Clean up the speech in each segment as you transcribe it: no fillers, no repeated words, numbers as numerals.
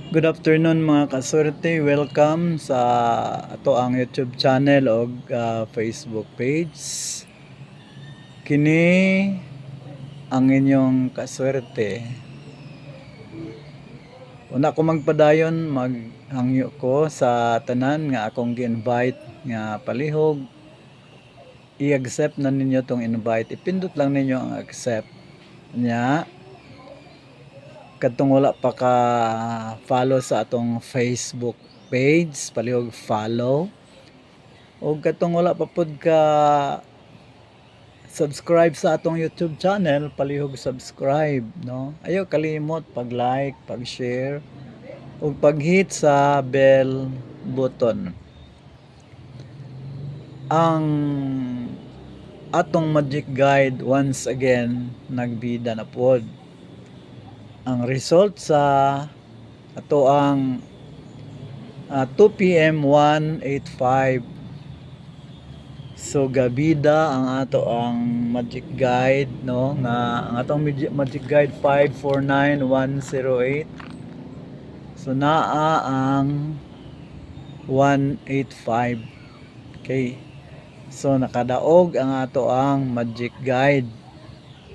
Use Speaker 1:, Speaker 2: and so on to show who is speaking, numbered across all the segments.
Speaker 1: Good afternoon mga kaswerte. Welcome sa ato ang YouTube channel o Facebook page. Kini ang inyong kaswerte. Una ko magpadayon, maghangyo ko sa tanan nga akong gi-invite nga palihog. I-accept na ninyo tong invite. Ipindot lang ninyo ang accept nya. Kadtong wala pa ka follow sa atong Facebook page, palihog follow. O katong wala pa pod ka subscribe sa atong YouTube channel, palihog subscribe, no? Ayo kalimot pag-like, pag-share ug pag-hit sa bell button. Ang atong magic guide once again nagbida na pod. Ang result sa ato ang 2 PM 185. So gabida ang ato ang magic guide, no, nga ang atong magic guide 549108. So naa ang 185. Okay, so nakadaog ang ato ang magic guide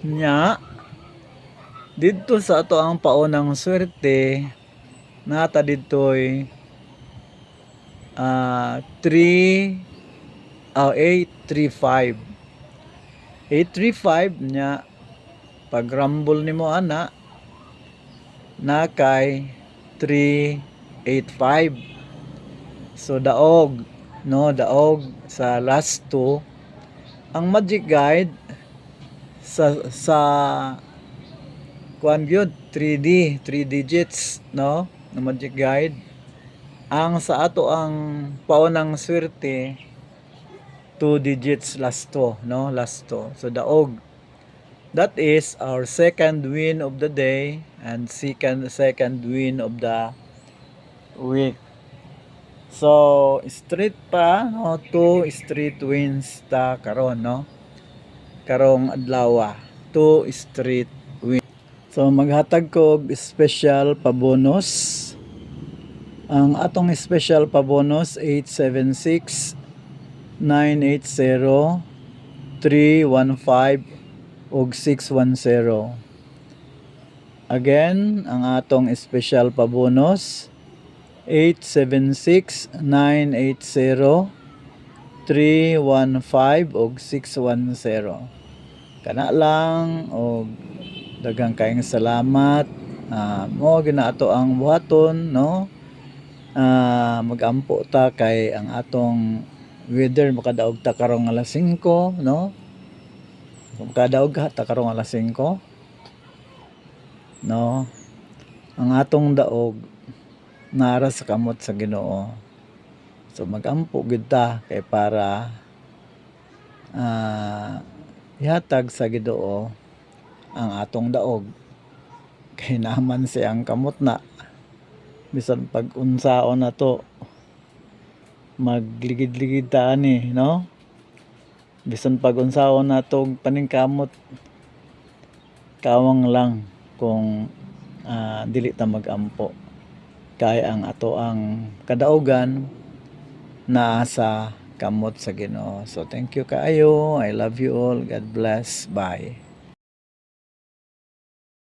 Speaker 1: nya. Dito sa ato ang paunang swerte, nata ditoy 835. 835 nya pag rumble nimo ana na kay 385. So daog, no, daog sa last two. Ang magic guide sa kuan gyud 3 digits, no, na magic guide. Ang sa ato ang paunang swerte 2 digits last two, no, last two. So daog. That is our second win of the day and second win of the week. So straight pa, no, 2 straight wins ta karon, no, karong adlaw, 2 straight wins. So maghatag ko og special pa bonus. Ang atong special pa bonus 876 980 315 ug 610. Again, ang atong special pa bonus 876 980 315 ug 610. Kana lang og daghang kayong salamat. Mo ginaato ang buhaton, no, magampo ta kay ang atong weather makadaog ta karong alas 5, no, makadaog ta karong alas 5, no. Ang atong daog nara sa kamot sa Ginoo. So magampo gid ta kay para ihatag sa Ginoo ang atong daog kay naman siyang kamot na bisan pag unsaon na to magligid-ligid ta ani, no, bisan pag unsaon na to paningkamot kawang lang kung dili ta magampo kay ang ato ang kadaugan naa sa kamot sa Ginoo. So thank you kaayo. I love you all. God bless. Bye.